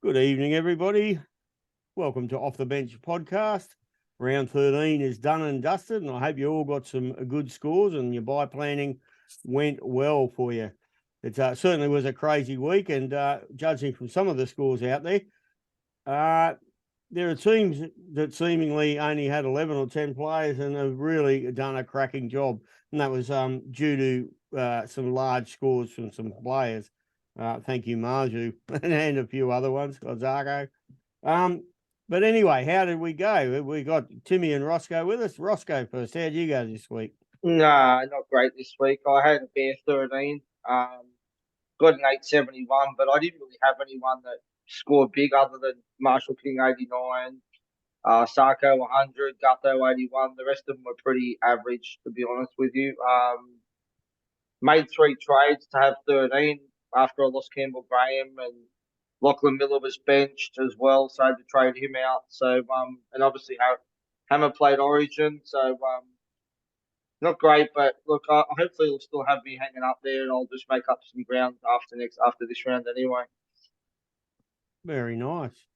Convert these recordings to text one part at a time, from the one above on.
Good evening, everybody. Welcome to Off the Bench podcast. Round 13 is done and dusted, and I hope you all got some good scores and your buy planning went well for you. It certainly was a crazy week, and judging from some of the scores out there, there are teams that seemingly only had 11 or 10 players and have really done a cracking job, and that was due to some large scores from some players. Thank you, Marju, and a few other ones, Gonzago. But anyway, how did we go? We got Timmy and Roscoe with us. Roscoe first. How'd you go this week? Nah, not great this week. I had a bare 13. Got an 871, but I didn't really have anyone that scored big other than Marshall King 89, Sarko 100, Gutho 81. The rest of them were pretty average, to be honest with you. Made 3 trades to have 13 after I lost Campbell Graham, and Lachlan Miller was benched as well, so I had to trade him out. So, and obviously Hammer played Origin, so not great, but look, hopefully he'll still have me hanging up there, and I'll just make up some ground after this round anyway. Very nice.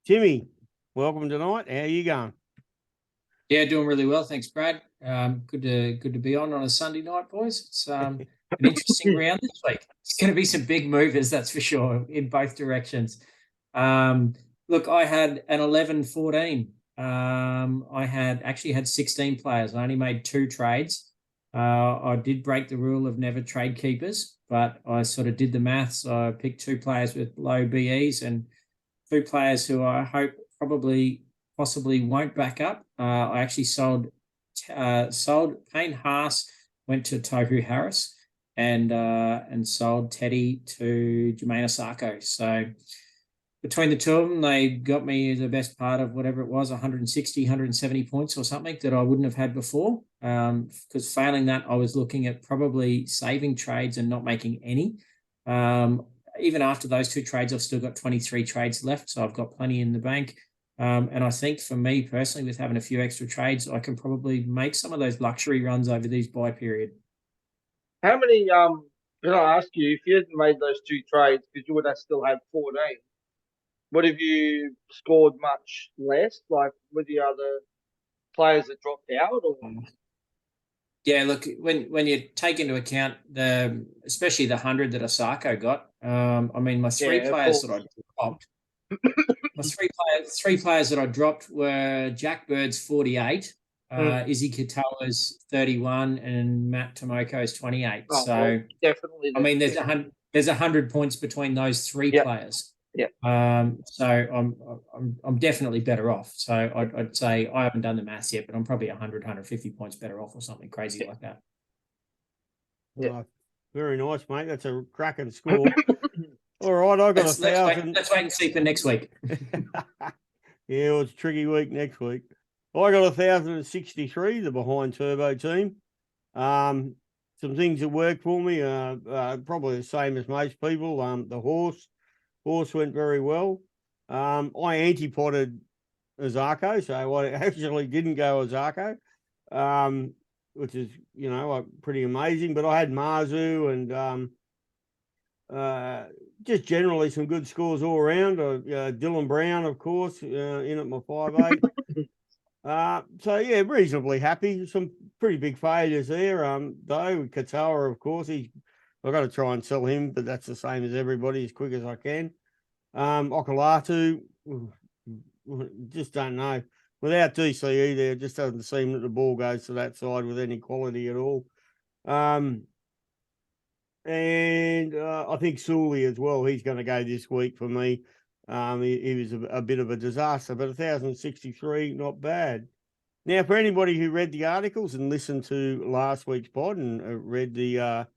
Timmy, welcome tonight. How are you going? Yeah, doing really well. Thanks, Brad. Good to be on a Sunday night, boys. It's an interesting round this week. It's going to be some big movers, that's for sure, in both directions. Look, I had an 11-14. I had 16 players. I only made 2 trades. I did break the rule of never trade keepers, but I sort of did the maths. I picked 2 players with low BEs and 2 players who I hope possibly won't back up. I actually sold Payne Haas, went to Tohu Harris, and sold Teddy to Jermaine Osako. So between the two of them, they got me the best part of whatever it was, 160, 170 points or something that I wouldn't have had before. Because failing that, I was looking at probably saving trades and not making any. Even after those 2 trades, I've still got 23 trades left, so I've got plenty in the bank. And I think for me personally, with having a few extra trades, I can probably make some of those luxury runs over these buy period. How many, can I ask you, if you hadn't made those 2 trades, because you would have still had 14, would have you scored much less, like with the other players that dropped out? Or? Yeah, look, when you take into account especially the 100 that Osako got, I mean, my 3 players that I dropped, three players that I dropped were Jack Bird's 48, Izzy Katoa's 31, and Matt Tomoko's 28. Oh, so well, definitely. I mean, there's 100 points between those 3 players. Yeah. So I'm definitely better off. So I'd say I haven't done the maths yet, but I'm probably 100, 150 points better off or something crazy like that. Yeah. Very nice, mate. That's a cracking score. All right, I got 1,000. Let's wait and see for next week. Yeah, well, it's a tricky week next week. I got 1,063, the behind turbo team. Some things that worked for me, probably the same as most people. The horse went very well. I antipoded Osako, so I actually didn't go Osako, which is, pretty amazing. But I had Marzu and just generally some good scores all around. Dylan Brown, of course, in at my 5'8". So, yeah, reasonably happy. Some pretty big failures there, though. Katoa, of course, I've got to try and sell him, but that's the same as everybody, as quick as I can. Okolatu, just don't know. Without DCE there, it just doesn't seem that the ball goes to that side with any quality at all. And I think Sully as well. He's going to go this week for me. He was a bit of a disaster, but 1,063, not bad. Now, for anybody who read the articles and listened to last week's pod and read the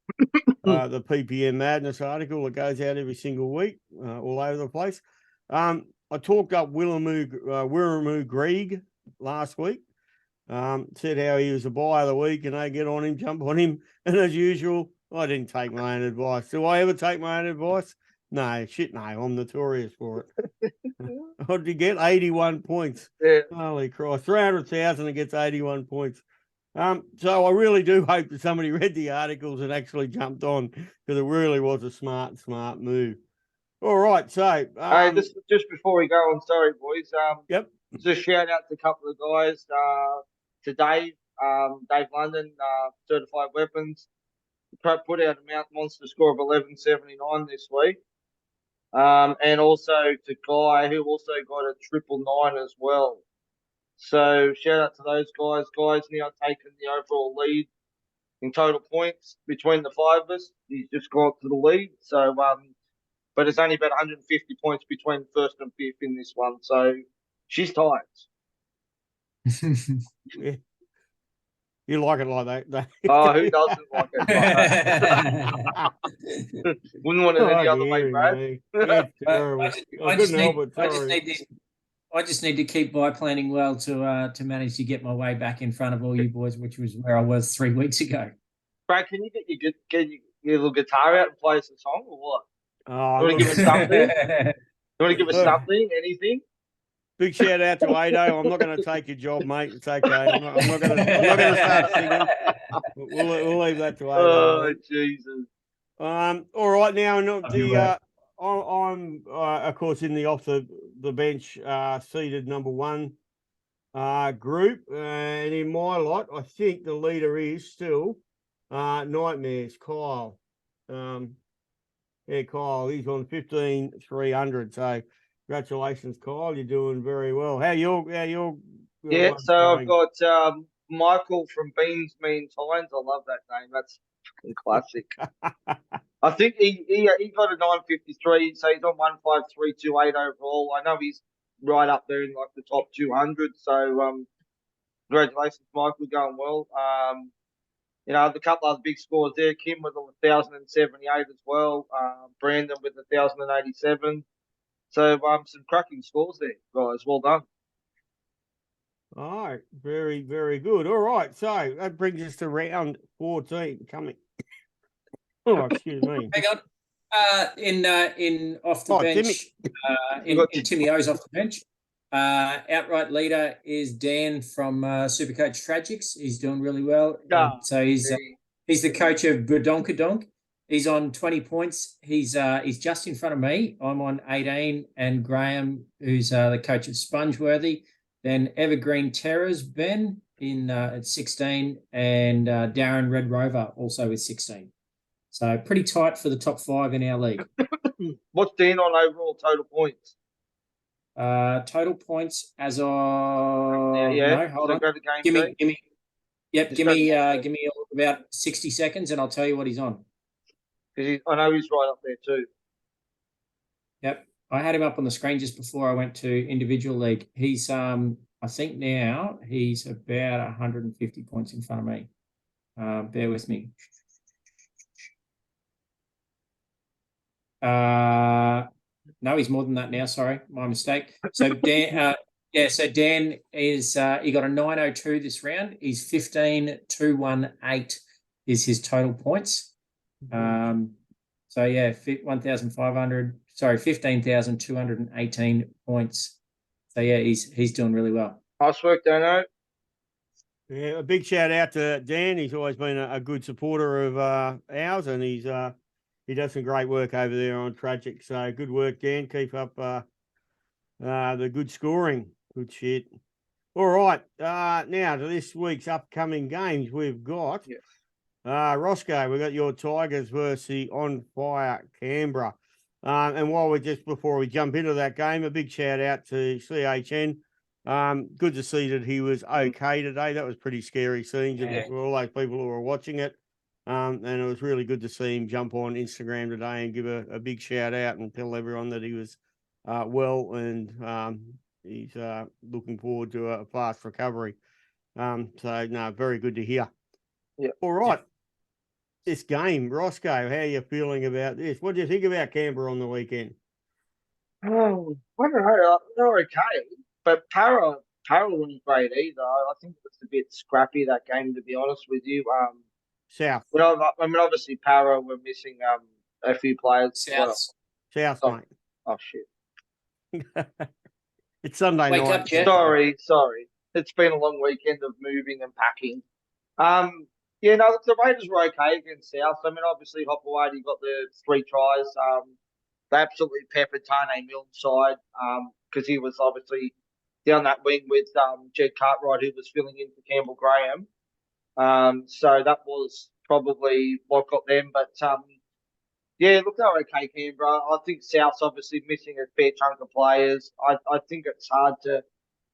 PPM Madness article that goes out every single week, all over the place, I talked up Wirramu Grieg last week. Said how he was a buy of the week and they get on him, jump on him, and as usual, I didn't take my own advice. Do I ever take my own advice? No, no, I'm notorious for it. What did you get? 81 points. Yeah. Holy Christ. 300,000 and gets 81 points. So I really do hope that somebody read the articles and actually jumped on, because it really was a smart move. All right. So, Hey, just before we go on, sorry boys. yep. Just shout out to a couple of guys. To Dave, Dave London, Certified Weapons, put out a monster score of 11.79 this week. And also to Guy, who also got a 999 as well. So shout out to those guys. Guy's now taken the overall lead in total points between the five of us. He's just got to the lead. So, but it's only about 150 points between first and fifth in this one. So she's tight. Yeah. You like it like that? Oh, who doesn't like it like that? Wouldn't want it any other way, Brad. It's terrible. I couldn't help it. Sorry. I just need to keep by planning well to manage to get my way back in front of all you boys, which was where I was 3 weeks ago. Brad, can you get your little guitar out and play us a song or what? Oh, You want to give us something? You want to give us something? Anything? Big shout out to Ado. I'm not going to take your job, mate. It's okay. I'm not going to start singing. We'll leave that to Ado. Oh, Jesus. All right, now I'm of course in the off the bench seated number one group, and in my lot, I think the leader is still Nightmares Kyle. Yeah, Kyle, he's on 15,300. So congratulations, Kyle. You're doing very well. How you? Yeah, so I've got Michael from Beans Mean Times. I love that name. That's fucking classic. I think he got a 953, so he's on 15328 overall. I know he's right up there in like the top 200. So congratulations, Michael, going well. You know, the couple of big scores there. Kim with 1,078 as well. Brandon with 1,087. So some cracking scores there, guys. Well done. All right, very, very good. All right, so that brings us to round 14 coming. Oh, excuse me. Hang on. In off the bench, Timmy. in Timmy O's off the bench. Outright leader is Dan from Supercoach Tragics. He's doing really well. So he's the coach of Budonkadonk. He's on 20 points. He's just in front of me. I'm on 18, and Graham, who's the coach of Spongeworthy. Then Evergreen Terrors, Ben at 16, and Darren Red Rover also with 16. So pretty tight for the top 5 in our league. What's Dan on overall total points? Total points as of no, hold on. Give me about 60 seconds, and I'll tell you what he's on. Because I know he's right up there too. Yep, I had him up on the screen just before I went to individual league. He's I think now he's about 150 points in front of me. Bear with me. No, he's more than that now. Sorry, my mistake. So Dan, so Dan is he got a 902 this round. He's 15,218 is his total points. So yeah, 15,218 points. So yeah, he's doing really well. Nice work, Dano. Yeah, a big shout out to Dan. He's always been a good supporter of ours, and he does some great work over there on Tragic. So good work, Dan. Keep up the good scoring. Good shit. All right. Now to this week's upcoming games, we've got Roscoe. We've got your Tigers versus the On Fire Canberra. And before we jump into that game, a big shout out to CHN. Good to see that he was okay today. That was pretty scary scenes for all those people who were watching it. And it was really good to see him jump on Instagram today and give a big shout out and tell everyone that he was well, and he's looking forward to a fast recovery. Very good to hear. Yeah. All right. This game, Roscoe, how are you feeling about this? What do you think about Canberra on the weekend? Oh, I don't know. They're okay, but Para wasn't great either. I think it was a bit scrappy, that game, to be honest with you. South. Well, I mean, obviously Para were missing a few players. South, mate. Oh shit! It's Sunday Wake night. Up, Jeff. Sorry. It's been a long weekend of moving and packing. The Raiders were okay against South. I mean, obviously Hopewadi got the 3 tries. they absolutely peppered Tane Milne's side because he was obviously down that wing with Jed Cartwright, who was filling in for Campbell Graham. So that was probably what got them. But yeah, look, they're okay, Canberra. I think South's obviously missing a fair chunk of players. I think it's hard to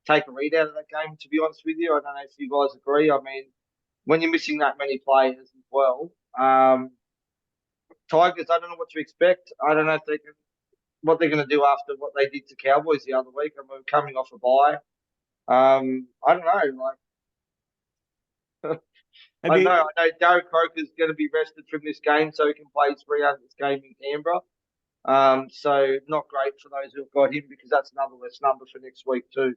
take a read out of that game, to be honest with you. I don't know if you guys agree. I mean, when you're missing that many players as well, Tigers, I don't know what to expect. I don't know if what they're going to do after what they did to Cowboys the other week. I mean, coming off a bye. I don't know. I know Derek Croker's going to be rested from this game so he can play his 300th game in Canberra. So not great for those who've got him because that's another less number for next week too.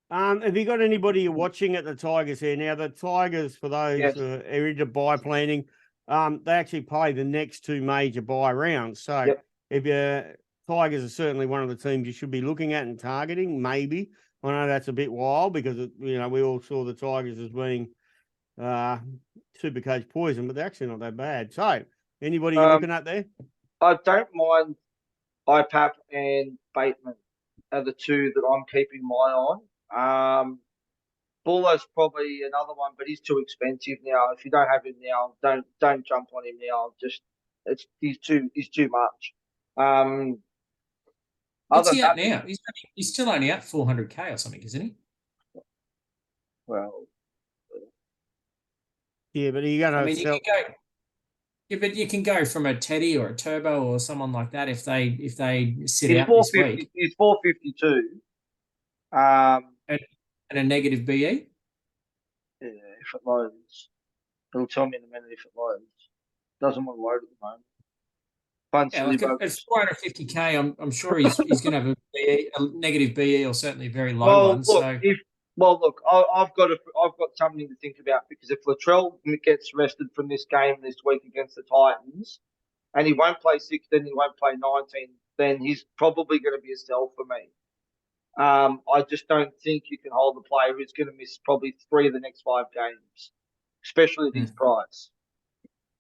Have you got anybody you're watching at the Tigers here? Now, the Tigers, for those who are into bye planning, they actually play the next two major bye rounds. So if you Tigers are certainly one of the teams you should be looking at and targeting, maybe. I know that's a bit wild because, we all saw the Tigers as being Supercoach poison, but they're actually not that bad. So anybody you're looking at there? I don't mind IPAP and Bateman are the two that I'm keeping my eye on. Buller's probably another one, but he's too expensive now. If you don't have him now, don't jump on him now. He's too much. What's he at now? He's still only at 400k or something, isn't he? Well, yeah, but you're going to you can go. Yeah, but you can go from a Teddy or a Turbo or someone like that if they sit out this week. He's 452. And a negative BE? Yeah, if it loads. It'll tell me in a minute if it loads. Doesn't want to load at the moment. At 450k, I'm sure he's going to have a negative BE or certainly a very low one. Look, I've got something to think about because if Latrell gets rested from this game this week against the Titans, and he won't play 16, he won't play 19, then he's probably going to be a sell for me. I just don't think you can hold a player who's going to miss probably 3 of the next 5 games, especially at his price.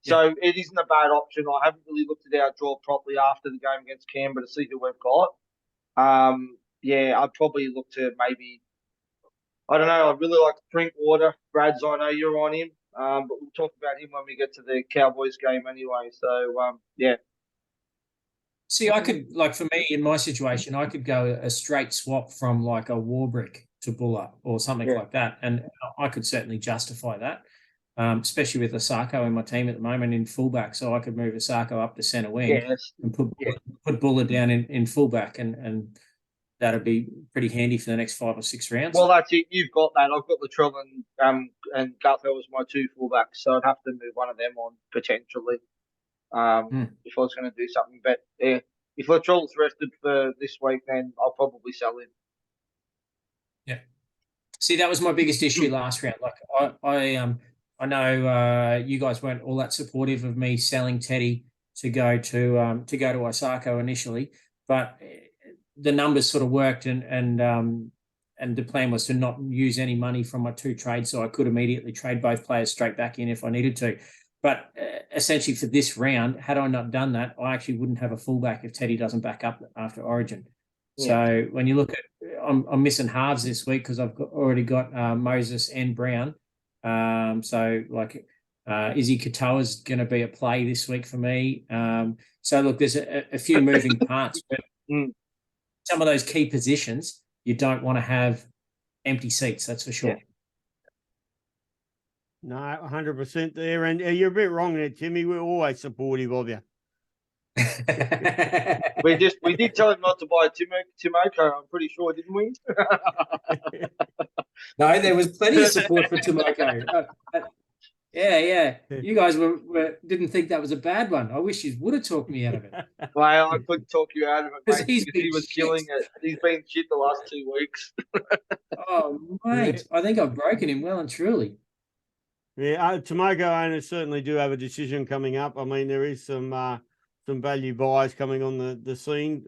So it isn't a bad option. I haven't really looked at our draw properly after the game against Canberra to see who we've got. I'd probably look to maybe, I don't know, I'd really like Drinkwater. Brad's, I know you're on him, but we'll talk about him when we get to the Cowboys game anyway. So, See, I could, for me, in my situation, I could go a straight swap from a Warbrick to Buller or something like that. And I could certainly justify that, especially with Osako in my team at the moment in fullback. So I could move Osako up to centre wing and put Buller down in fullback and that'd be pretty handy for the next 5 or 6 rounds. Well, that's it. You've got that. I've got Latrell and Gutho as my 2 fullbacks, so I'd have to move one of them on potentially if I was going to do something. But if Latrell's rested for this week, then I'll probably sell him. Yeah. See, that was my biggest issue last round. I know you guys weren't all that supportive of me selling Teddy to go to Osako initially, but the numbers sort of worked, and the plan was to not use any money from my 2 trades, so I could immediately trade both players straight back in if I needed to. But essentially for this round, had I not done that, I actually wouldn't have a fullback if Teddy doesn't back up after Origin. Yeah. So when you look at, I'm missing halves this week because I've already got Moses and Brown. Izzy Katoa's going to be a play this week for me. So look, there's a few moving parts, but some of those key positions, you don't want to have empty seats, that's for sure. Yeah. No, 100% there. And you're a bit wrong there, Timmy. We're always supportive of you. we did tell him not to buy Timoko, I'm pretty sure, didn't we? No, there was plenty of support for Timoko. Yeah. You guys didn't think that was a bad one. I wish you would have talked me out of it. Well, I couldn't talk you out of it, mate, because he was killing it. He's been shit the last 2 weeks. Oh, mate, I think I've broken him well and truly. Yeah, Timoko owners certainly do have a decision coming up. I mean, there is some value buys coming on the scene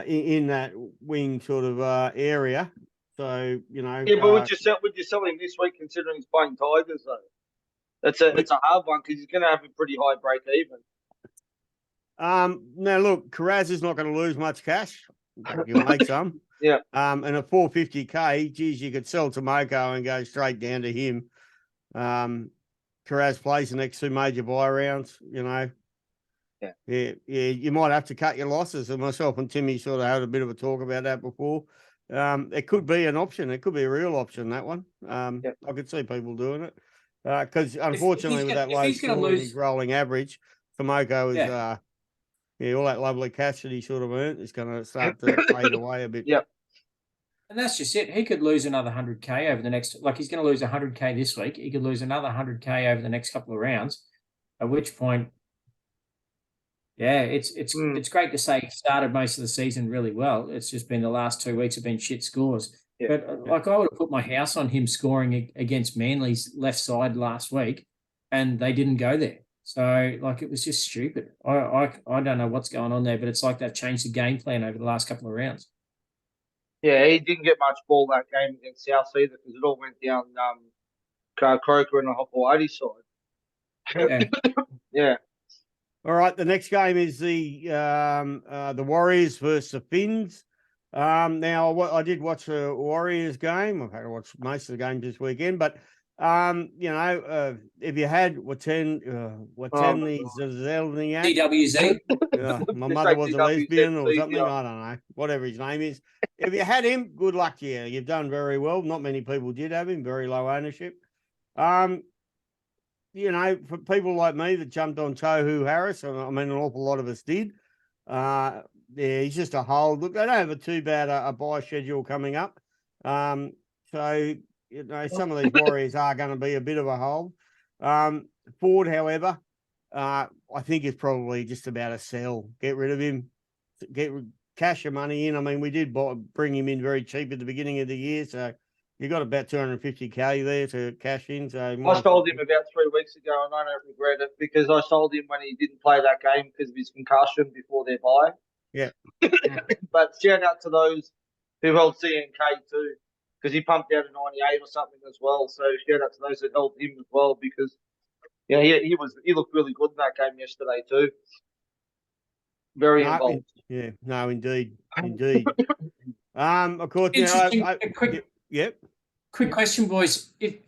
in that wing sort of area. So, Yeah, but would you sell him this week considering he's playing Tigers though? It's a hard one because he's going to have a pretty high break even. Now look, Carraz is not going to lose much cash. He'll make some. Yeah. And at 450k, geez, you could sell Tomoko and go straight down to him. Carraz plays the next two major buy rounds, you know. Yeah. You might have to cut your losses. And myself and Timmy sort of had a bit of a talk about that before. It could be an option. It could be a real option, that one. I could see people doing it. Because unfortunately, with that low score and his rolling average, Tomoko is, all that lovely cash that he sort of earned is going to start to fade away a bit. Yep. And that's just it. He could lose another 100k over the next, like he's going to lose 100k this week. He could lose another 100k over the next couple of rounds, at which point, it's great to say he started most of the season really well. It's just been the last 2 weeks have been shit scores. Yeah. But like I would have put my house on him scoring against Manly's left side last week, and they didn't go there. So like it was just stupid. I don't know what's going on there, but it's like they've changed the game plan over the last couple of rounds. Yeah, he didn't get much ball that game against South either because it all went down Croker and the Hopewadi side. Yeah. All right, the next game is the Warriors versus the Finns. Now, I did watch the Warriors game. I've had to watch most of the games this weekend, but if you had Watenli Zelniak, DWZ, my mother was a lesbian or something. I don't know, whatever his name is. If you had him, good luck to you. You've done very well. Not many people did have him. Very low ownership. For people like me that jumped on Tohu Harris, I mean, an awful lot of us did. He's just a hold. Look, they don't have too bad a buy schedule coming up. So, some of these Warriors are going to be a bit of a hold. Ford, however, I think is probably just about a sell. Get rid of him. Cash your money in. I mean, we did bring him in very cheap at the beginning of the year, so you got about 250k there to cash in. So I sold him about 3 weeks ago, and I don't regret it because I sold him when he didn't play that game because of his concussion before their bye. Yeah. But shout out to those who held CNK too, because he pumped out a 98 or something as well. So shout out to those that held him as well because he looked really good in that game yesterday too. Very involved. Indeed. Of course, Quick question, boys. If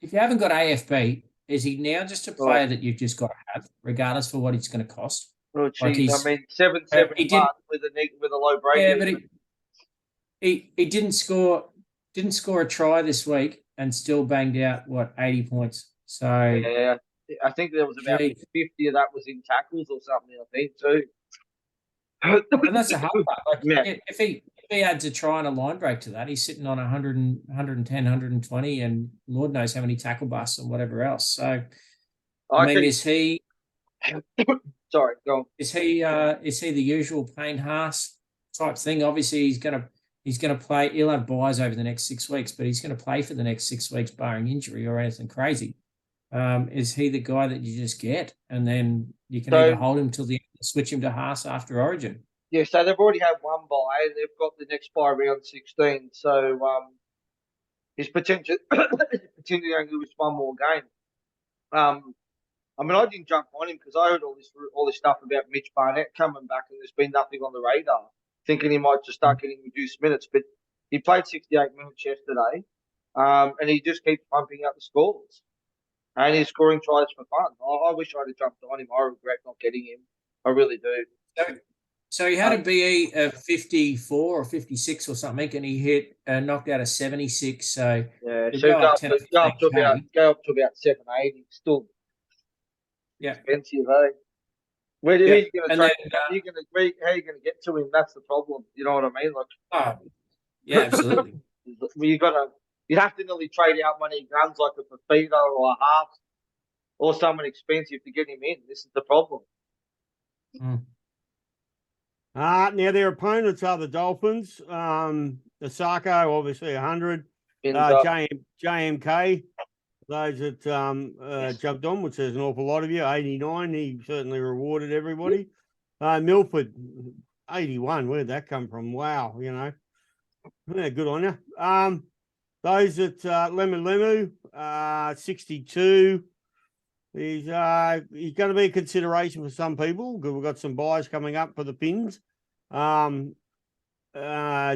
you haven't got AFB, is he now just a player that you've just got to have, regardless for what it's going to cost? Oh, geez. I mean, 7-7 with a low break. Yeah, but he didn't score a try this week and still banged out 80 points. So yeah, I think there was about 50 of that was in tackles or something. I think too. And that's a hard part. If he adds a try and a line break to that, he's sitting on 100, 110, 120, and Lord knows how many tackle busts and whatever else. So, is he? Sorry, go on. Is he the usual Payne Haas type thing? Obviously, he's gonna play. He'll have buys over the next 6 weeks, but he's going to play for the next 6 weeks, barring injury or anything crazy. Is he the guy that you just get, and then you can either hold him till the end, switch him to Haas after Origin? Yeah, so they've already had one buy, and they've got the next buy round 16. So his potentially only lose one more game. I mean, I didn't jump on him because I heard all this stuff about Mitch Barnett coming back, and there's been nothing on the radar. Thinking he might just start getting reduced minutes, but he played 68 minutes yesterday, and he just keeps pumping out the scores. And he's scoring tries for fun. I wish I'd have jumped on him. I regret not getting him. I really do. So he had a BE of 54 or 56 or something, and he hit knocked out a 76. So yeah, so go up to about 780. Still, expensive, eh? How are you going to get to him? That's the problem. You know what I mean? Absolutely. You'd have to nearly trade out one of your guns like a Fafita or a Half or someone expensive to get him in. This is the problem. Now their opponents are the Dolphins. Osako, obviously 100. JMK, those that jumped on, which there's an awful lot of you. 89, he certainly rewarded everybody. Milford, 81. Where'd that come from? Wow, yeah, good on you. Those at Lemu, 62. He's going to be a consideration for some people because we've got some buys coming up for the pins. Do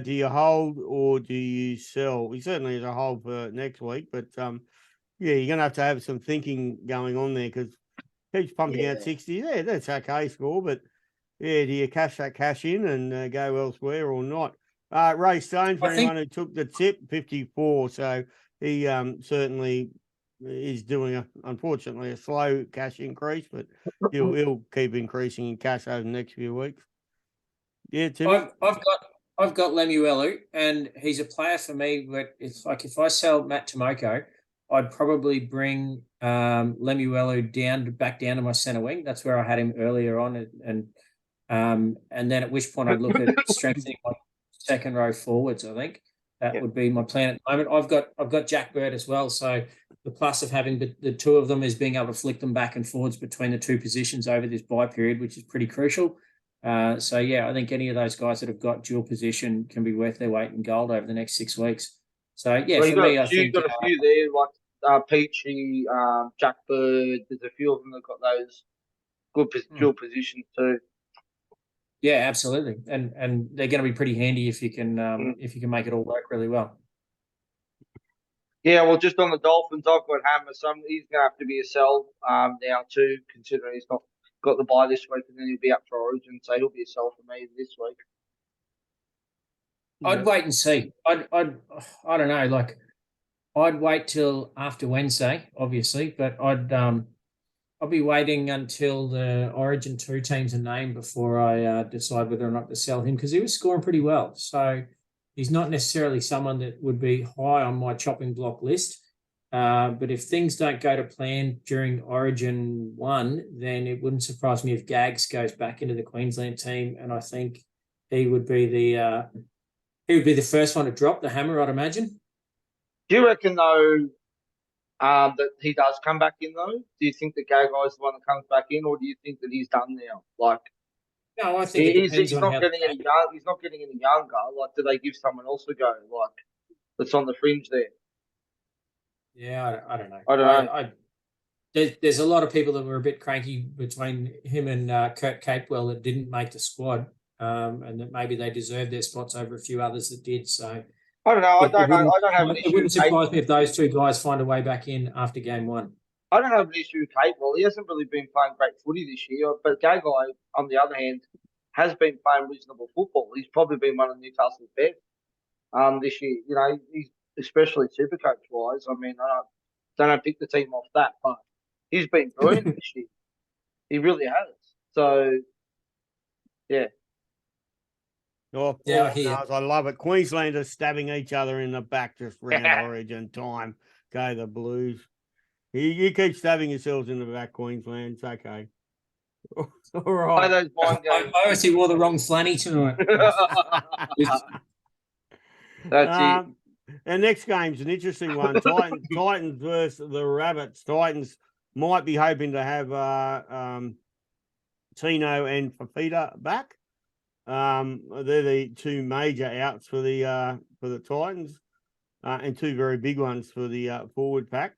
you hold or do you sell? He certainly is a hold for next week, but yeah, you're going to have some thinking going on there because keeps pumping out 60. Yeah, that's okay score, but yeah, do you cash that cash in and go elsewhere or not? Ray Stone, for anyone who took the tip, 54. So he certainly is doing unfortunately a slow cash increase, but he'll keep increasing in cash over the next few weeks. Yeah, Timmy? I've got Lemuelu, and he's a player for me. But it's like if I sell Matt Tomoko, I'd probably bring Lemuelu back down to my centre wing. That's where I had him earlier on, and then at which point I'd look at strengthening my second row forwards. I think that would be my plan at the moment. I've got Jack Bird as well, so the plus of having the two of them is being able to flick them back and forwards between the two positions over this bye period, which is pretty crucial. So yeah, I think any of those guys that have got dual position can be worth their weight in gold over the next 6 weeks. So yeah, well, for me, I think you've got a few there like Peachy, Jack Bird. There's a few of them that got those good dual positions too. Yeah, absolutely, and they're going to be pretty handy if you can make it all work really well. Yeah, well, just on the Dolphins, I've got Hammer. He's going to have to be a sell now too, considering he's not got the bye this week, and then he'll be up for Origin, so he'll be a sell for me this week. I'd wait and see. I don't know. Like, I'd wait till after Wednesday, obviously, but I'll be waiting until the Origin 2 teams are named before I decide whether or not to sell him because he was scoring pretty well. So he's not necessarily someone that would be high on my chopping block list. But if things don't go to plan during Origin 1, then it wouldn't surprise me if Gags goes back into the Queensland team, and I think he would be the first one to drop the hammer, I'd imagine. Do you reckon though that he does come back in though? Do you think that Gagai is the one that comes back in, or do you think that he's done now? Like, no, I think he's not getting any young. He's not getting any younger. Like, do they give someone else a go? Like, that's on the fringe there. Yeah, I don't know. I don't know. There's a lot of people that were a bit cranky between him and Kurt Capewell that didn't make the squad, and that maybe they deserved their spots over a few others that did. So I don't know. I don't have an issue. It wouldn't surprise me if those two guys find a way back in after game 1. I don't have an issue with Capewell. He hasn't really been playing great footy this year, but Gagai, on the other hand, has been playing reasonable football. He's probably been one of Newcastle's best this year. You know, he's especially Supercoach wise. I mean, I don't pick the team off that, but he's been brilliant this year. He really has. So, yeah. Oh, yeah, I love it. Queenslanders stabbing each other in the back just round Origin time. Go the Blues. You keep stabbing yourselves in the back, Queensland. It's okay. All right. I obviously wore the wrong flanny tonight. That's it. Our next game's an interesting one. Titans versus the Rabbits. Titans might be hoping to have Tino and Fafita back. They're the two major outs for the Titans, and two very big ones for the forward pack.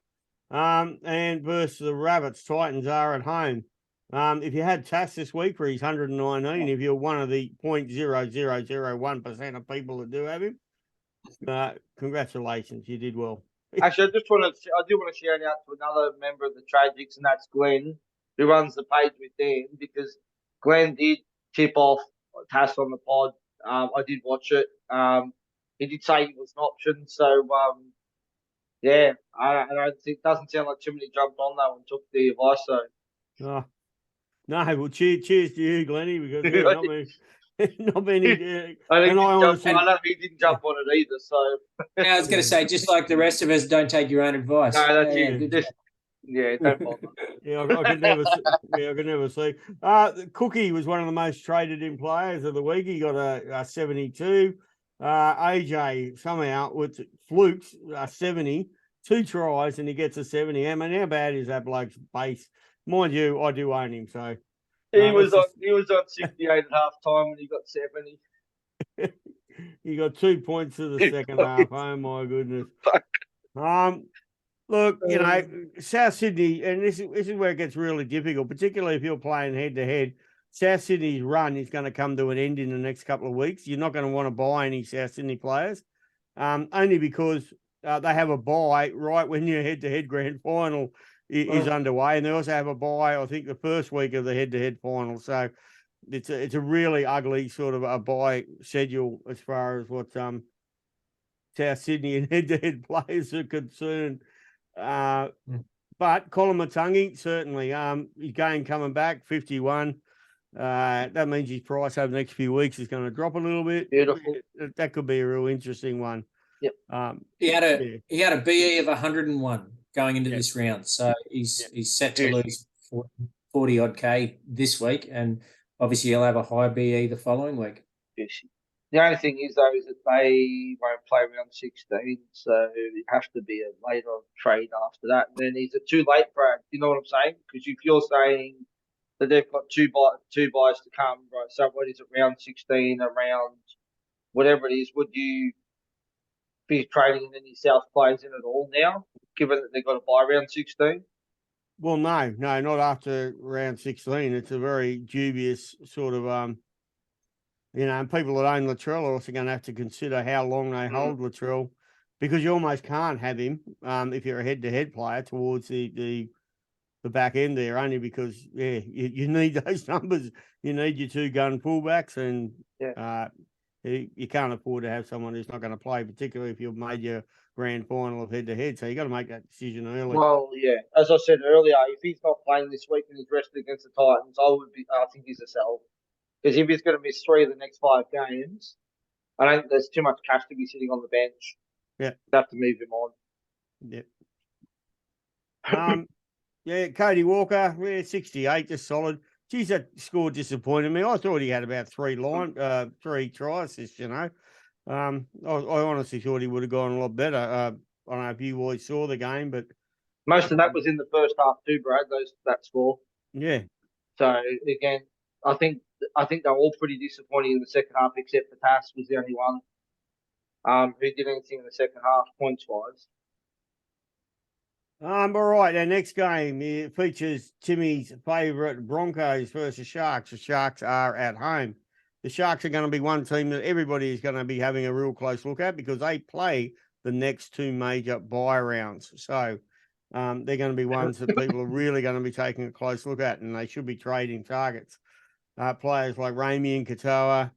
And versus the Rabbits, Titans are at home. If you had Tass this week for his 119, if you're one of the 0.0001% of people that do have him, congratulations, you did well. Actually, I do want to shout out to another member of the Tragics, and that's Glenn, who runs the page with them, because Glenn did tip off Tass on the pod. I did watch it. He did say he was an option, so yeah, I don't think it doesn't sound like too many jumped on that and took the advice. So, no, well, cheers to you, Glennie, because not many. I don't think he didn't jump on it either. So, yeah, I was going to say, just like the rest of us, don't take your own advice. No, that's it. Don't bother. I could never see. Cookie was one of the most traded in players of the week. He got a 72. AJ somehow with flukes 70, 2 tries, and he gets a 70. I mean, how bad is that bloke's base? Mind you, I do own him, so he was on 68 at half time and he got 70. He got 2 points to the second half. Oh my goodness. Look, South Sydney, and this is where it gets really difficult, particularly if you're playing head-to-head. South Sydney's run is going to come to an end in the next couple of weeks. You're not going to want to buy any South Sydney players, only because they have a bye right when your head-to-head grand final is underway, and they also have a bye, I think, the first week of the head-to-head final. So it's a really ugly sort of a bye schedule as far as what South Sydney and head-to-head players are concerned. But Colin Matangi, certainly, his game coming back, 51. That means his price over the next few weeks is going to drop a little bit. Beautiful. That could be a real interesting one. Yep. He had a BE of 101 going into this round, so he's set to lose 40 odd K this week, and obviously he'll have a high BE the following week. Yes. The only thing is, though, is that they won't play round 16, so it has to be a later trade after that. And then is it too late, Brad? You know what I'm saying? Because if you're saying that they've got two buys to come, right? So what is it, round 16, around whatever it is? Would you be trading any South players in at all now, given that they've got to buy round 16? Well, no, not after round 16. It's a very dubious sort of and people that own Latrell are also going to have to consider how long they hold Latrell, because you almost can't have him if you're a head-to-head player towards the back end there, only because, you need those numbers. You need your two gun fullbacks, and you can't afford to have someone who's not going to play, particularly if you've made your grand final of head-to-head. So you got to make that decision early. Well, yeah, as I said earlier, if he's not playing this week and he's rested against the Titans, I think he's a sell. Because if he's going to miss 3 of the next 5 games, I don't think there's too much cash to be sitting on the bench. Yeah. You have to move him on. Yep. Cody Walker, 68, just solid. Geez, that score disappointed me. I thought he had about 3 try assists, I honestly thought he would have gone a lot better. I don't know if you boys saw the game, but most of that was in the first half too, Brad, that score. Yeah. So, again, I think they're all pretty disappointing in the second half, except for Tass was the only one who did anything in the second half, points-wise. All right, our next game features Timmy's favourite Broncos versus Sharks. The Sharks are at home. The Sharks are going to be one team that everybody is going to be having a real close look at, because they play the next 2 major bye rounds. So they're going to be ones that people are really going to be taking a close look at, and they should be trading targets. Players like Ramey and Katoa.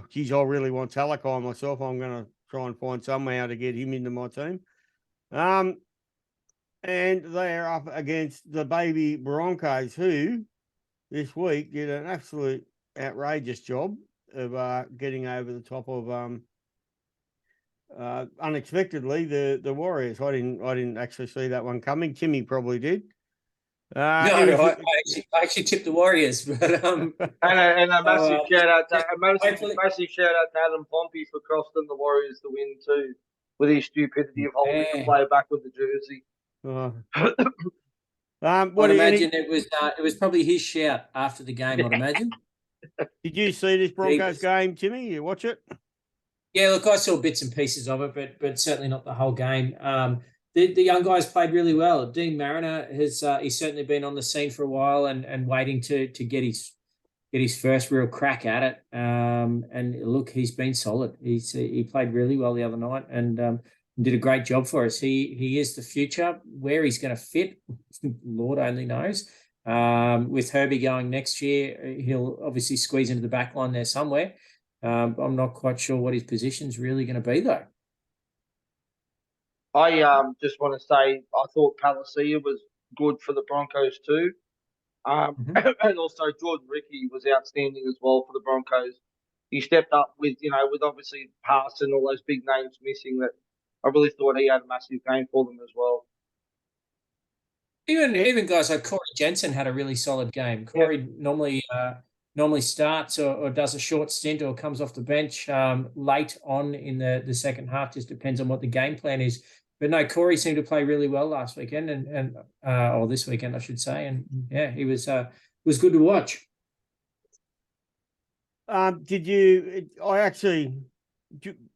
Geez, I really want Talakai myself. I'm going to try and find some way how to get him into my team. And they're up against the baby Broncos, who this week did an absolute outrageous job of getting over the top of unexpectedly the Warriors. I didn't actually see that one coming. Timmy probably did. I actually tipped the Warriors, but and a massive shout out to Adam Pompey for costing the Warriors the win too, with his stupidity of holding the player back with the jersey. It was probably his shout after the game, I'd imagine. Did you see this Broncos game, Timmy? You watch it? Yeah, look, I saw bits and pieces of it, but certainly not the whole game. The young guys played really well. Dean Mariner has he's certainly been on the scene for a while and waiting to get his first real crack at it. And look, he's been solid. He played really well the other night and did a great job for us. He is the future. Where he's going to fit, Lord only knows. With Herbie going next year, he'll obviously squeeze into the back line there somewhere. I'm not quite sure what his position's really going to be, though. I just want to say I thought Palacia was good for the Broncos too. And also Jordan Ricky was outstanding as well for the Broncos. He stepped up with obviously Pass and all those big names missing, that I really thought he had a massive game for them as well. Even guys like Corey Jensen had a really solid game. Corey normally starts or does a short stint or comes off the bench late on in the second half. Just depends on what the game plan is. But no, Corey seemed to play really well last weekend or this weekend, I should say. And yeah, he was good to watch.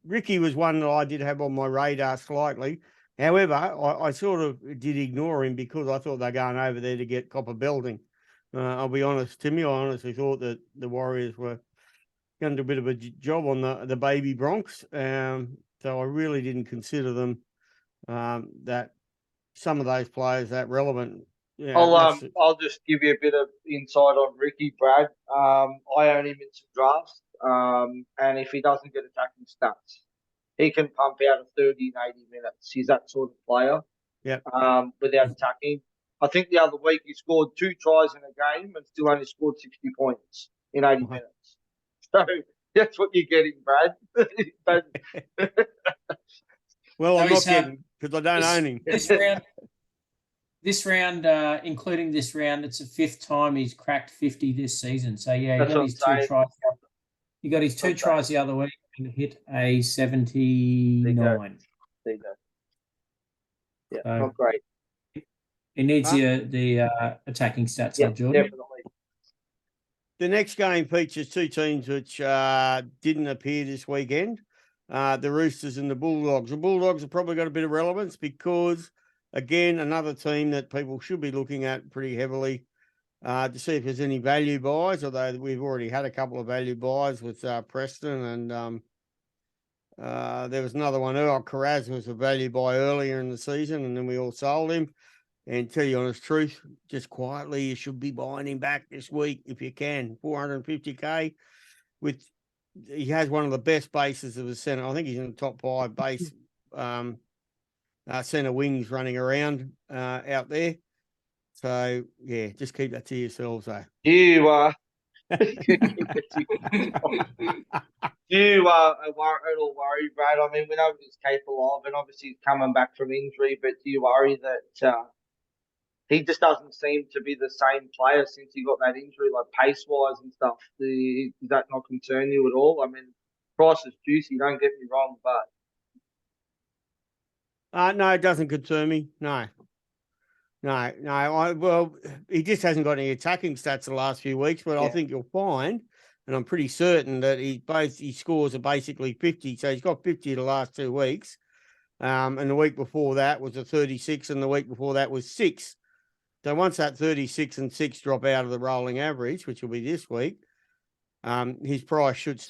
Ricky was one that I did have on my radar slightly. However, I sort of did ignore him because I thought they're going over there to get copper belting. I'll be honest, Timmy, I honestly thought that the Warriors were going to do a bit of a job on the baby Bronx. So I really didn't consider them that some of those players that relevant. Yeah, I'll just give you a bit of insight on Ricky, Brad. I own him in some drafts, and if he doesn't get attacking stats, he can pump out a 30 and 80 minutes. He's that sort of player. Yep. Without attacking. I think the other week he scored 2 tries in a game and still only scored 60 points in 80 minutes. So that's what you're getting, Brad. Well, I'm So not getting because I don't own him. This round, including this round, it's the 5th time he's cracked 50 this season. So yeah, That's he got his 2 tries. He got his 2 tries the other week and hit a 79. There you go. Yeah, So not great. he needs the attacking stats, Yeah, Jordan. definitely. The next game features 2 teams which didn't appear this weekend. The Roosters and the Bulldogs. The Bulldogs have probably got a bit of relevance because, again, another team that people should be looking at pretty heavily to see if there's any value buys, although we've already had a couple of value buys with Preston and there was another one. Earl Carraz was a value buy earlier in the season and then we all sold him. And tell you honest truth, just quietly, you should be buying him back this week if you can. 450K he has one of the best bases of the centre. I think he's in the top 5 base centre wings running around out there. So, yeah, just keep that to yourselves, though. You are you are at all worried, Brad? I mean, we know what he's capable of, and obviously he's coming back from injury, but do you worry that he just doesn't seem to be the same player since he got that injury, like pace-wise and stuff? Does that not concern you at all? I mean, price is juicy, don't get me wrong, but... No, it doesn't concern me. No. Well, he just hasn't got any attacking stats the last few weeks, but I think you'll find, and I'm pretty certain that his scores are basically 50. So he's got 50 the last 2 weeks. And the week before that was a 36, and the week before that was 6. So once that 36 and 6 drop out of the rolling average, which will be this week, his price should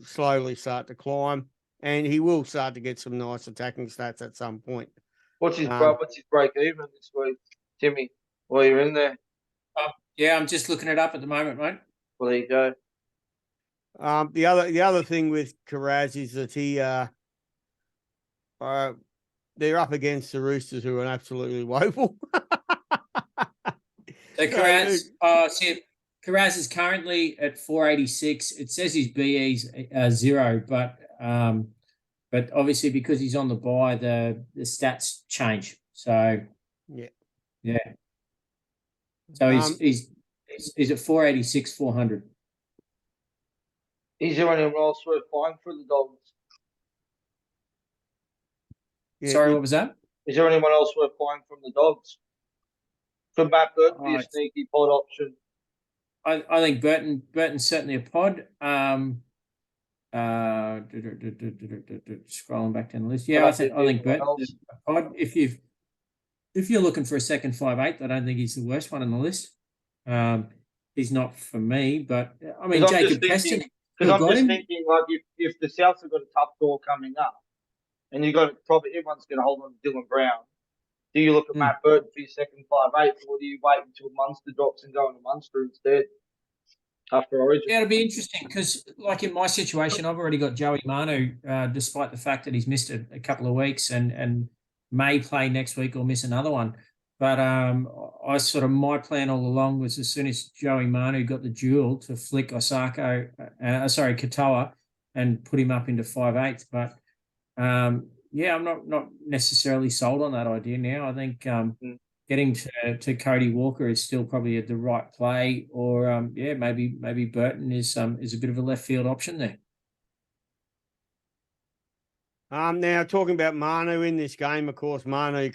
slowly start to climb, and he will start to get some nice attacking stats at some point. What's his break even this week, Timmy? While you're in there. Yeah, I'm just looking it up at the moment, mate. Well, there you go. The other thing with Carraz is that they're up against the Roosters, who are absolutely woeful. So Carraz, Carraz is currently at 486. It says his BE's 0, but obviously because he's on the bye, the stats change. So yeah. So he's at 486, 400. Is there anyone else worth buying for the Dogs? Yeah, sorry, what was that? Is there anyone else worth buying from the Dogs? Could Matt Burton be a sneaky pod option? I think Burton's certainly a pod. Scrolling back down the list. Yeah, I think Burton's a pod. If you're looking for a second 5'8", I don't think he's the worst one on the list. He's not for me, but I mean Jacob Preston. Because I'm just thinking, like, if the Souths have got a tough draw coming up, and you got probably everyone's going to hold on to Dylan Brown. Do you look at Matt Burton for your second 5'8", or do you wait until Munster drops and go into Munster instead after Origin? Yeah, it'll be interesting because, like in my situation, I've already got Joey Manu, despite the fact that he's missed a couple of weeks and may play next week or miss another one. But my plan all along was as soon as Joey Manu got the duel to flick Katoa and put him up into 5'8". But yeah, I'm not necessarily sold on that idea now. I think getting to Cody Walker is still probably the right play, or maybe Burton is a bit of a left field option there. Now talking about Manu in this game, of course, Manu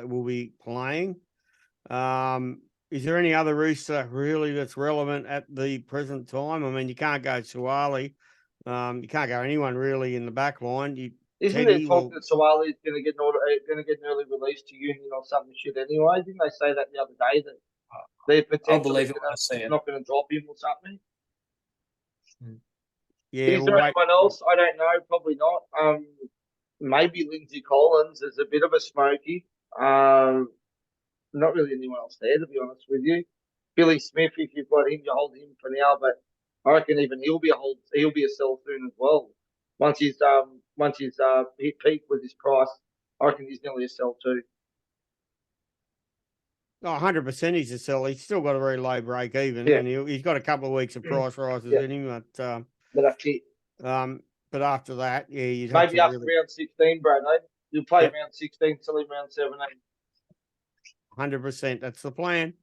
will be playing. Is there any other Rooster really that's relevant at the present time? I mean, you can't go Suwali. You can't go anyone really in the back line. Isn't there Teddy talk will. that Sawali is going to get an early release to Union or something shit anyway? Didn't they say that the other day that they're I'll potentially believe it when I see it. not going to drop him or something? Yeah, Is we'll there wait. anyone else? I don't know. Probably not. Maybe Lindsay Collins is a bit of a smoky. Not really anyone else there, to be honest with you. Billy Smith, if you've got him, you hold him for now. But I reckon even he'll be a sell soon as well. Once he's hit peak with his price, I reckon he's nearly a sell too. Oh, 100% he's a sell. He's still got a very low break even, Yeah. and he's got a couple of weeks of price rises Yeah. in him. But that's it. But after that, yeah, you'd have Maybe to after really round 16, Brad. You'll play Yep. round 16 till round 17. 100%. That's the plan.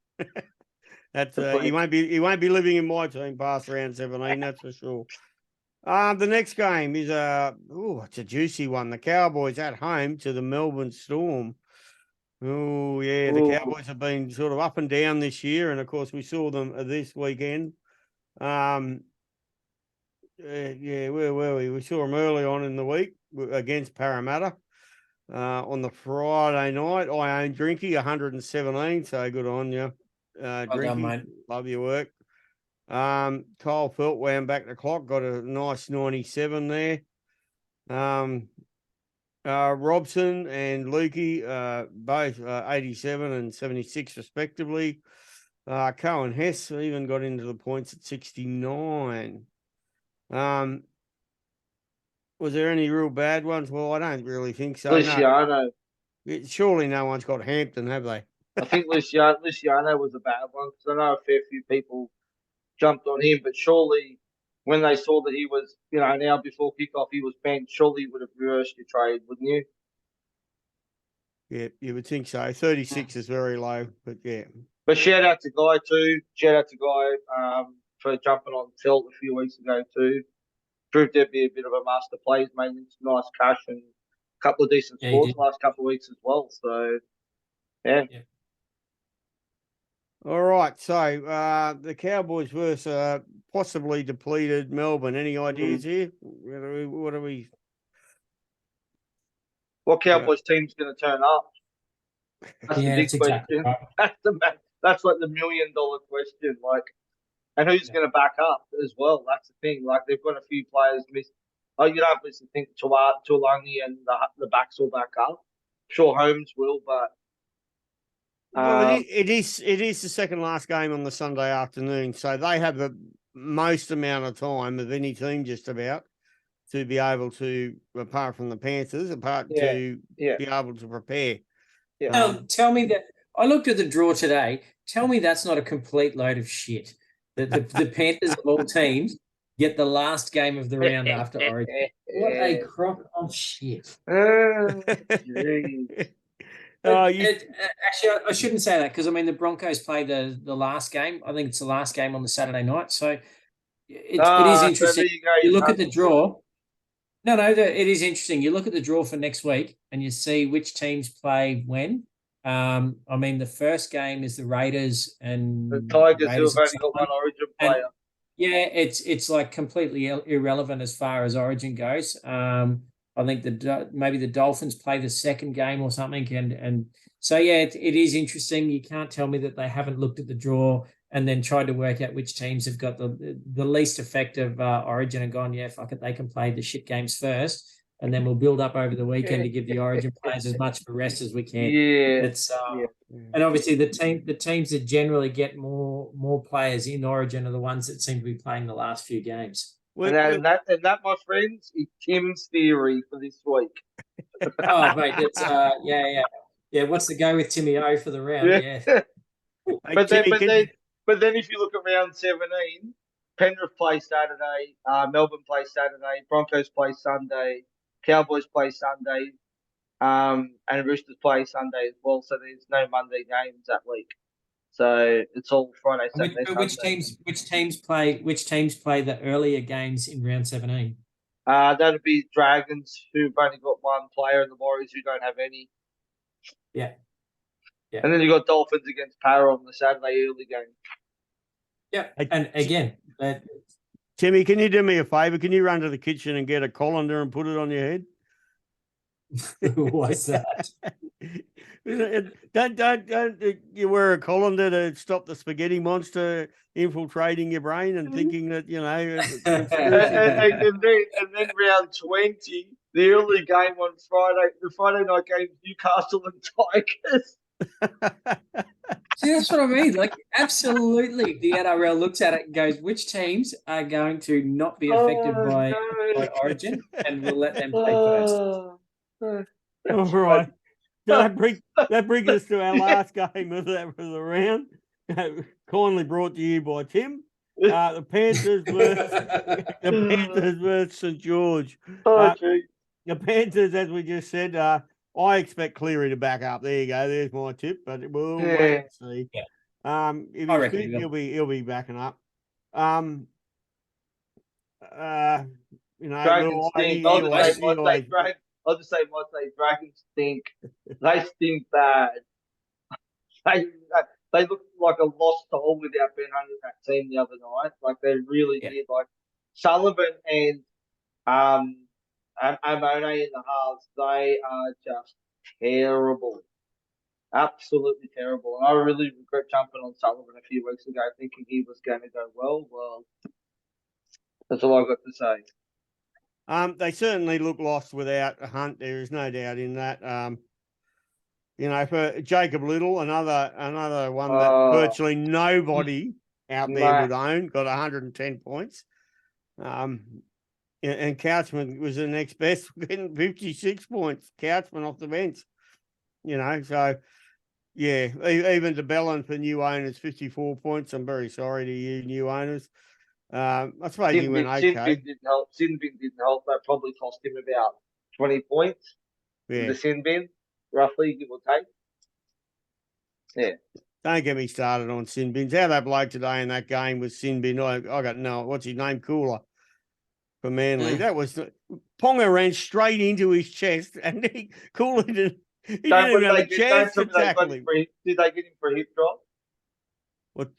That's The plan. he won't be living in my team past round 17. That's for sure. The next game is it's a juicy one. The Cowboys at home to the Melbourne Storm. Oh yeah, the Ooh. Cowboys have been sort of up and down this year, and of course we saw them this weekend. Yeah, where were we? We saw them early on in the week against Parramatta on the Friday night. I own Drinky 117, so good on you, Well Drinky. done, mate. Love your work. Kyle Felt wound back the clock, got a nice 97 there. Robson and Lukey, both 87 and 76 respectively. Cohen Hess even got into the points at 69. Was there any real bad ones? Well, I don't really think so. Luciano. No. Surely no one's got Hampton, have they? I think Luciano was a bad one because I know a fair few people jumped on him, but surely when they saw that he was, an hour before kickoff, he was benched, surely you would have reversed your trade, wouldn't you? Yeah, you would think so. 36 is very low, but yeah. But shout out to Guy too. Shout out to Guy for jumping on Felt a few weeks ago too. Proved to be a bit of a master play. He's made some nice cash and a couple of decent scores the last couple of weeks as well. So, yeah. All right. So the Cowboys versus possibly depleted Melbourne. Any ideas here? What are we? What Cowboys team's going to turn up? That's the big question. Exactly right. That's like the $1 million question. Like, and who's going to back up as well? That's the thing. Like, they've got a few players missed. Oh, you don't obviously think Tuolungi and the backs will back up. Sure, Holmes will, but Well, it is the second last game on the Sunday afternoon, so they have the most amount of time of any team just about to be able to, apart from the Panthers, to be able to prepare. Yeah. Tell me that I looked at the draw today. Tell me that's not a complete load of shit. The Panthers of all teams get the last game of the round after Origin. What a crock of shit. Actually, I shouldn't say that because the Broncos play the last game. I think it's the last game on the Saturday night. So it is interesting. So you look at the draw. No, it is interesting. You look at the draw for next week and you see which teams play when. The first game is the Raiders and the Tigers who have only got one Origin player. Yeah, it's like completely irrelevant as far as Origin goes. I think maybe the Dolphins play the second game or something, and so yeah, it is interesting. You can't tell me that they haven't looked at the draw and then tried to work out which teams have got the least effective Origin and gone, yeah, fuck it, they can play the shit games first, and then we'll build up over the weekend to give the Origin players as much of a rest as we can. And obviously the teams that generally get more players in Origin are the ones that seem to be playing the last few games. And that, my friends, is Tim's theory for this week. Oh, mate, it's yeah. What's the go with Timmy O for the round? Yeah. But then if you look at round 17, Penrith play Saturday, Melbourne play Saturday, Broncos play Sunday, Cowboys play Sunday, and Roosters play Sunday as well. So there's no Monday games that week. So it's all Friday, Saturday, Sunday. Which teams play the earlier games in round 17? That'd be Dragons, who've only got one player, and the Warriors, who don't have any. Yeah. And then you got Dolphins against Para on the Saturday early game. Yeah, and again, Timmy, can you do me a favour? Can you run to the kitchen and get a colander and put it on your head? Why is that? Don't you wear a colander to stop the spaghetti monster infiltrating your brain and thinking that, conspiracy and then round 20, the early game on Friday, the Friday night game, Newcastle and Tigers. See, that's what I mean. Like, absolutely, the NRL looks at it and goes, which teams are going to not be affected by Origin, and we'll let them play first. All right. So that brings us to our last game of the round. Kindly brought to you by Tim. The Panthers versus St George. The Panthers, as we just said, I expect Cleary to back up. There you go. There's my tip, but we'll wait and see. Yeah. If I he's reckon fit, he'll be backing up. Dragons stink. I'll just say Dragons stink. They stink bad. They look like a lost soul without Ben Hunt in that team the other night. Like they really did. Like Sullivan and Amone in the halves, they are just terrible. Absolutely terrible. And I really regret jumping on Sullivan a few weeks ago thinking he was going to go well. Well, that's all I've got to say. They certainly look lost without Hunt. There is no doubt in that. For Jacob Little, another one that virtually nobody out there would own, got 110 points. And Couchman was the next best, getting 56 points. Couchman off the bench. So yeah, even DeBellin for new owners, 54 points. I'm very sorry to you, new owners. I suppose he went okay. Sin bin didn't help. That probably cost him about 20 points. Yeah. The sin bin, roughly, give or take. Yeah. Don't get me started on sin bins. How that bloke today in that game was sin bin. I got what's his name? Cooler for Manly. That was Ponga ran straight into his chest, and Cooler didn't. He didn't even have a chance to tackle him. Did they get him for a hip drop?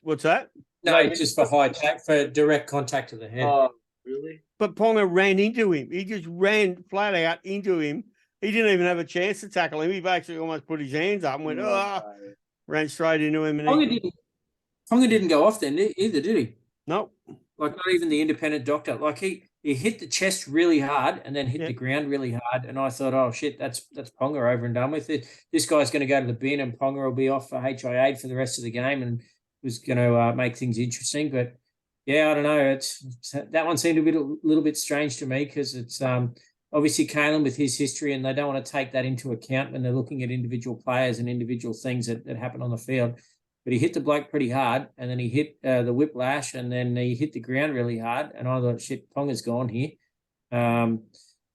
What's that? No, just for for direct contact to the head. Oh, really? But Ponga ran into him. He just ran flat out into him. He didn't even have a chance to tackle him. He basically almost put his hands up and went, ran straight into him. And Ponga didn't go off then either, did he? Nope. Like, not even the independent doctor. Like, he hit the chest really hard and then hit the ground really hard. And I thought, oh, shit, that's Ponga over and done with. This guy's going to go to the bin and Ponga will be off for HIA for the rest of the game and was going to make things interesting. But, yeah, I don't know. That one seemed a little bit strange to me because it's obviously Kalen with his history, and they don't want to take that into account when they're looking at individual players and individual things that happen on the field. But he hit the bloke pretty hard, and then he hit the whiplash, and then he hit the ground really hard. And I thought, shit, Ponga's gone here.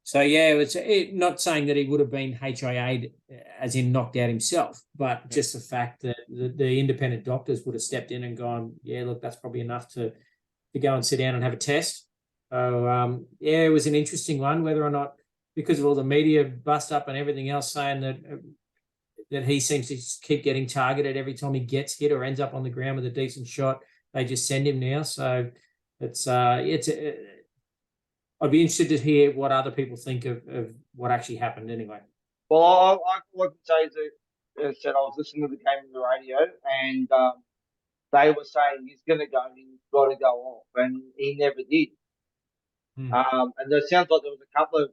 So, yeah, it's not saying that he would have been HIA'd as in knocked out himself, but just the fact that the independent doctors would have stepped in and gone, yeah, look, that's probably enough to go and sit down and have a test. So, it was an interesting one, whether or not, because of all the media bust up and everything else saying that he seems to keep getting targeted every time he gets hit or ends up on the ground with a decent shot, they just send him now. So I'd be interested to hear what other people think of what actually happened anyway. Well, I can say that I was listening to the game on the radio and they were saying he's going to go and he's got to go off, and he never did. And it sounds like there was a couple of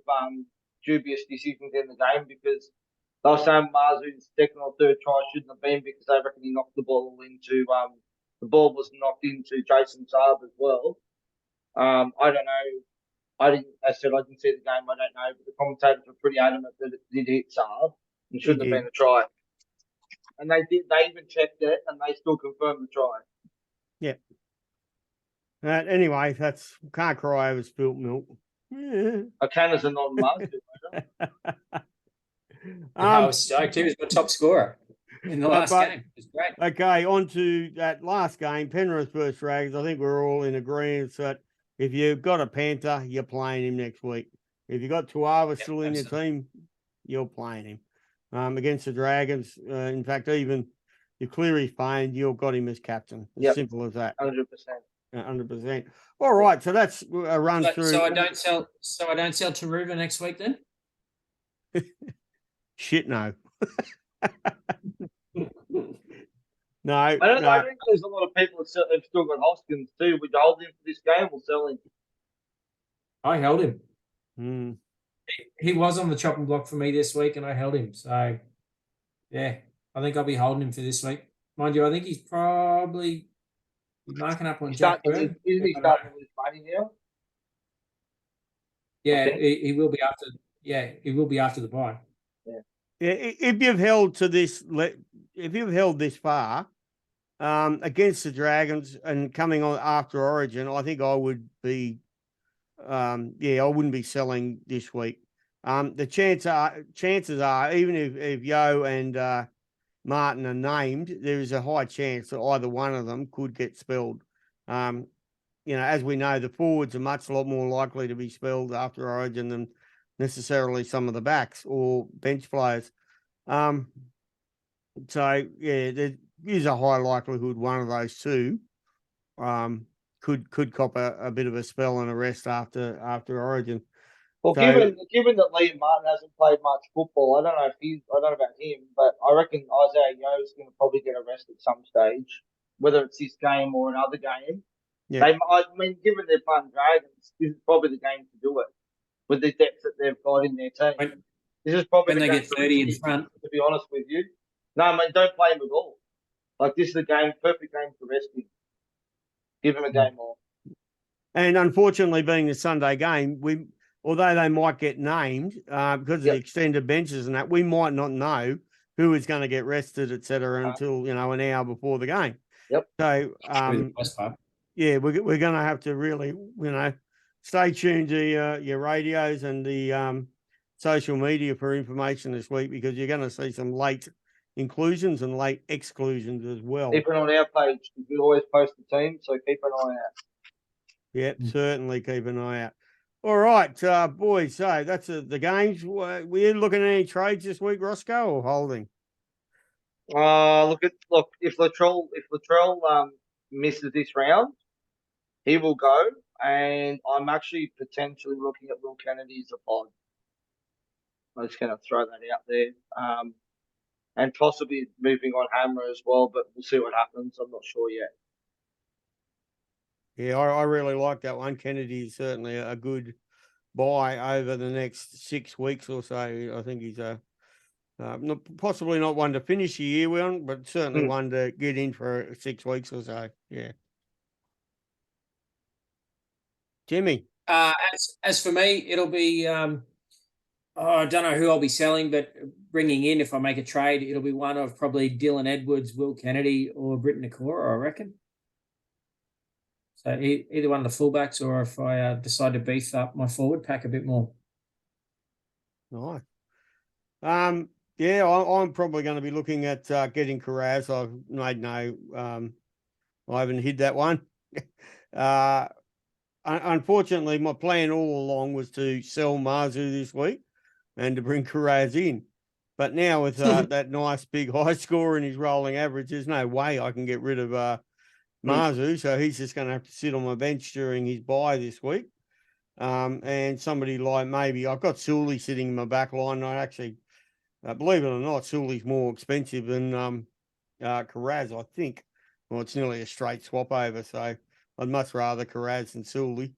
dubious decisions in the game because they were saying Marzu's second or third try shouldn't have been because they reckon he knocked the ball into the ball was knocked into Jason Saab as well. I don't know. I didn't see the game. I don't know, but the commentators were pretty adamant that it did hit Saab and shouldn't have been a try. And they did. They even checked it, and they still confirmed the try. Yeah. Anyway, can't cry over spilt milk. Yeah. I can as a non-Marzu. I was stoked. He was my top scorer in the last game. It was great. Okay, on to that last game, Penrith versus Dragons. I think we're all in agreement that if you've got a Panther, you're playing him next week. If you've got Tuava still in your team, you're playing him. Against the Dragons, in fact, even if Cleary's playing, you've got him as captain. Simple as that. 100%. 100%. All right, so that's a run through. So I don't sell Taruva next week then? Shit, no. No, I no. think there's a lot of people that have still got Hoskins too. Would you hold him for this game or sell him? I held him. Mm. He was on the chopping block for me this week, and I held him. So, yeah, I think I'll be holding him for this week. Mind you, I think he's probably marking up on Jack Bird. Isn't he starting to lose money now? Yeah, Okay. he will be after. Yeah, he will be after the bye. Yeah, if you've held to this, if you've held this far against the Dragons and coming on after Origin, I think I would be, I wouldn't be selling this week. The chances are, even if Yo and Martin are named, there is a high chance that either one of them could get spelled. As we know, the forwards are much lot more likely to be spelled after Origin than necessarily some of the backs or bench players. So yeah, there is a high likelihood one of those two could cop a bit of a spell and a rest after Origin. Well, So, given that Liam Martin hasn't played much football, I don't know about him, but I reckon Isaiah Yo is going to probably get a rest at some stage, whether it's this game or another game. yeah. I mean, given they're playing Dragons, this is probably the game to do it with the depth that they've got in their team. This is probably when the they game get 30 in front. to be honest with you. No, I mean, don't play him at all. Like, this is the perfect game to rest him. Give him a game off. And unfortunately, being the Sunday game, although they might get named because of the extended benches and that, we might not know who is going to get rested, etc., until an hour before the game. Yep. So yeah, we're going to have to really stay tuned to your radios and the social media for information this week, because you're going to see some late inclusions and late exclusions as well. Keep an eye on our page. We always post the team, so keep an eye out. Yep, certainly keep an eye out. All right, boys. So that's the games. We're looking at any trades this week, Roscoe, or holding? Look. If Latrell misses this round, he will go, and I'm actually potentially looking at Will Kennedy as a pod. I'm just going to throw that out there, and possibly moving on Hammer as well, but we'll see what happens. I'm not sure yet. Yeah, I really like that one. Kennedy is certainly a good buy over the next 6 weeks or so. I think he's possibly not one to finish the year with, but certainly one to get in for 6 weeks or so. Yeah. Timmy. As for me, it'll be I don't know who I'll be selling, but bringing in, if I make a trade, it'll be one of probably Dylan Edwards, Will Kennedy, or Britton Nakora, I reckon. So either one of the fullbacks, or if I decide to beef up my forward pack a bit more. Nice. Yeah, I'm probably going to be looking at getting Carraz. I've made I haven't hid that one. Unfortunately, my plan all along was to sell Marzu this week and to bring Carraz in. But now with that nice big high score and his rolling average, there's no way I can get rid of Marzu. So he's just going to have to sit on my bench during his bye this week. And somebody like maybe I've got Sully sitting in my back line. I actually, believe it or not, Sully's more expensive than Carraz, I think. Well, it's nearly a straight swap over. So I'd much rather Carraz than Sully.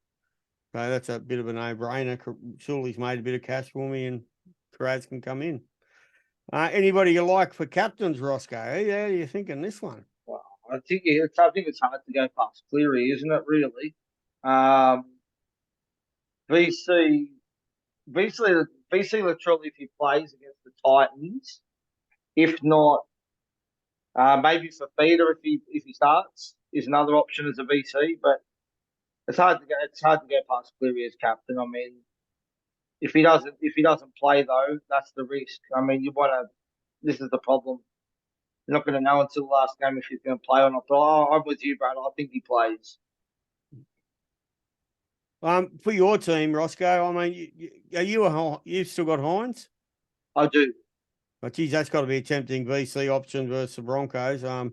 So that's a bit of a no-brainer. Sully's made a bit of cash for me, and Carraz can come in. Anybody you like for captains, Roscoe? How are you thinking this one? Well, I think it's hard to go past Cleary, isn't it? Really. VC Latrell, if he plays against the Titans, if not, maybe for Feeder if he starts is another option as a VC. But it's hard to go past Cleary as captain. I mean, if he doesn't play though, that's the risk. I mean, this is the problem. You're not going to know until the last game if he's going to play or not. But I'm with you, Brad. I think he plays. For your team, Roscoe, I mean, you've still got Hines? I do. But geez, that's got to be a tempting VC option versus the Broncos. Yeah,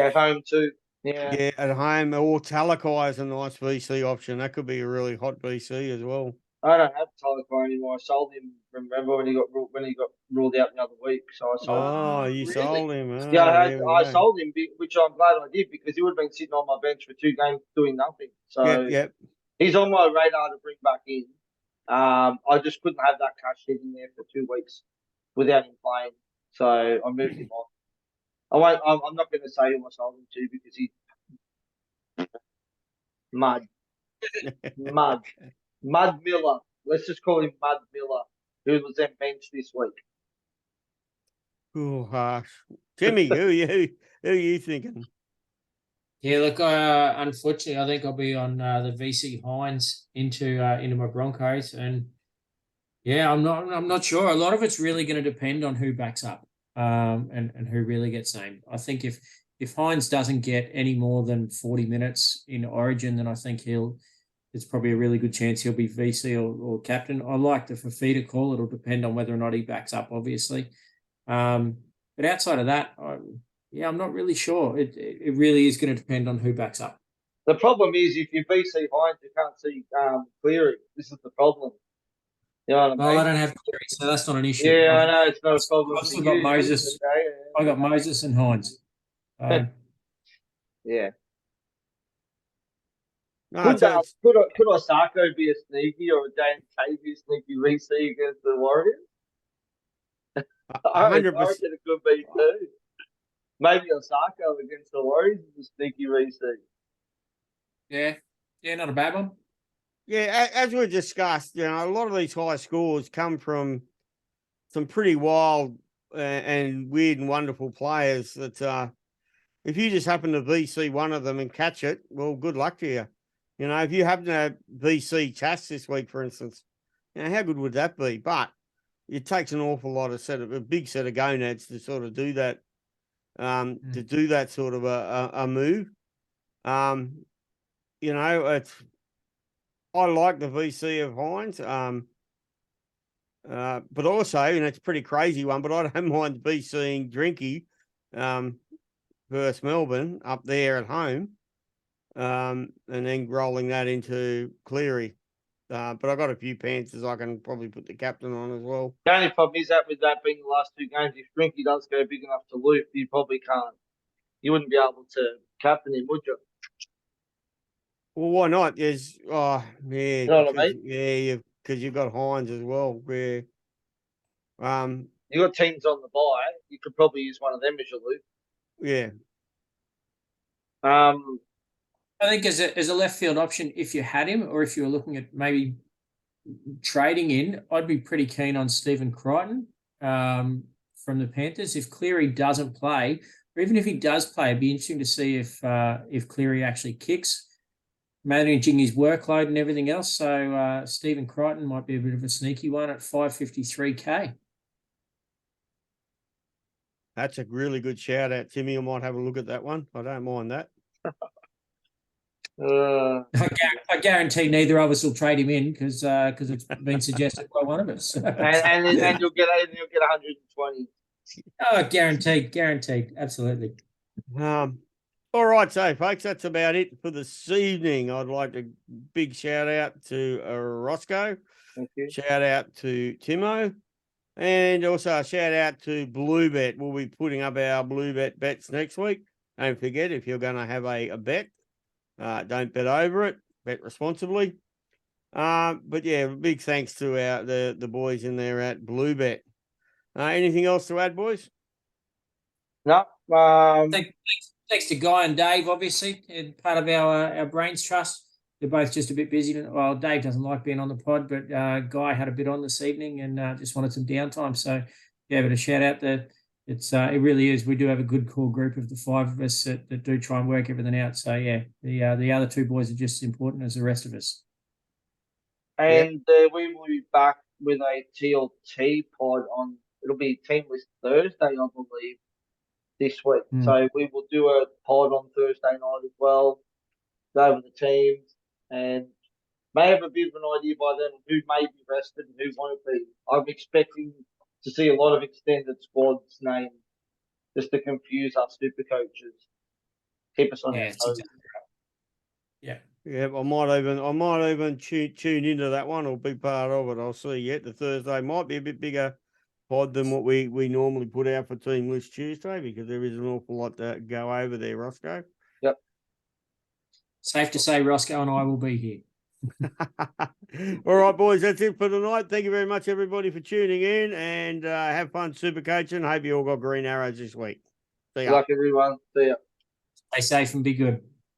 at home too. Yeah. Yeah, at home, or Talakai is a nice VC option. That could be a really hot VC as well. I don't have Tyler anymore. I sold him. Remember when he got ruled out the other week? So I sold him. Oh, you really? sold him. Yeah, Oh, there we I go. sold him, which I'm glad I did because he would have been sitting on my bench for 2 games doing nothing. So Yep. he's on my radar to bring back in. I just couldn't have that cash sitting there for 2 weeks without him playing. So I moved him on. I'm not going to say who I sold him to because he's mud. Mud. Mud Miller. Let's just call him Mud Miller, who was then benched this week. Oh, harsh. Timmy, who are you thinking? Yeah, look, unfortunately, I think I'll be on the VC Hines into my Broncos, and yeah, I'm not sure. A lot of it's really going to depend on who backs up, and who really gets named. I think if Hines doesn't get any more than 40 minutes in Origin, then I think it's probably a really good chance he'll be VC or captain. I like the Fafita call. It'll depend on whether or not he backs up, obviously. But outside of that, I'm not really sure. It really is going to depend on who backs up. The problem is if you VC Hines, you can't see Cleary. This is the problem. You know what I mean? Well, I don't have Cleary, so that's not an issue. Yeah, I know it's not a problem. I've still got Moses. I got Moses and Hines. Yeah. No, Could Osako be a sneaky or a Dan K be a sneaky VC against the Warriors? I reckon 100%. it could be too. Maybe Osako against the Warriors is a sneaky VC. Yeah, not a bad one. Yeah, as we discussed, a lot of these high scores come from some pretty wild and weird and wonderful players that if you just happen to VC one of them and catch it, well, good luck to you. If you happen to VC Chas this week, for instance, how good would that be? But it takes an awful lot of a big set of gonads to sort of do that, to do that sort of a move. I like the VC of Hines, but also, and it's a pretty crazy one, but I don't mind VCing Drinky versus Melbourne up there at home, and then rolling that into Cleary. But I got a few Panthers I can probably put the captain on as well. The only problem is that with that being the last 2 games, if Drinky does go big enough to loop, you probably can't. You wouldn't be able to captain him, would you? Well, why not? There's, yeah, You know what I mean? yeah, because you've got Hines as well. Where, you got teams on the bye. You could probably use one of them as your loop. Yeah. I think as a left field option, if you had him, or if you were looking at maybe trading in, I'd be pretty keen on Stephen Crichton from the Panthers. If Cleary doesn't play, or even if he does play, it'd be interesting to see if Cleary actually kicks, managing his workload and everything else. So Stephen Crichton might be a bit of a sneaky one at $553K. That's a really good shout out, Timmy. I might have a look at that one. I don't mind that. I guarantee neither of us will trade him in because it's been suggested by one of us. and you'll get 120. Oh, guaranteed, absolutely. All right, so folks, that's about it for this evening. I'd like a big shout out to Roscoe. Thank you. Shout out to Timo. And also a shout out to Bluebet. We'll be putting up our Bluebet bets next week. Don't forget, if you're going to have a bet, don't bet over it. Bet responsibly. But yeah, big thanks to the boys in there at Bluebet. Anything else to add, boys? No. Thanks to Guy and Dave, obviously, and part of our Brains Trust. They're both just a bit busy. Well, Dave doesn't like being on the pod, but Guy had a bit on this evening and just wanted some downtime. So, yeah, but a shout out that it really is. We do have a good core group of the 5 of us that do try and work everything out. So, yeah, the other 2 boys are just as important as the rest of us. And we will be back with a TLT pod on. It'll be Team List Thursday, I believe, this week. So we will do a pod on Thursday night as well. Go over the teams and may have a bit of an idea by then of who may be rested and who won't be. I'm expecting to see a lot of extended squads named just to confuse our super coaches. Keep us on our toes. Yeah. Yeah, I might even tune into that one or be part of it. I'll see yet. The Thursday might be a bit bigger pod than what we normally put out for Team List Tuesday because there is an awful lot to go over there, Roscoe. Yep. Safe to say Roscoe and I will be here. All right, boys, that's it for tonight. Thank you very much, everybody, for tuning in, and have fun super coaching. Hope you all got green arrows this week. See Good ya. luck, everyone. See ya. Stay safe and be good.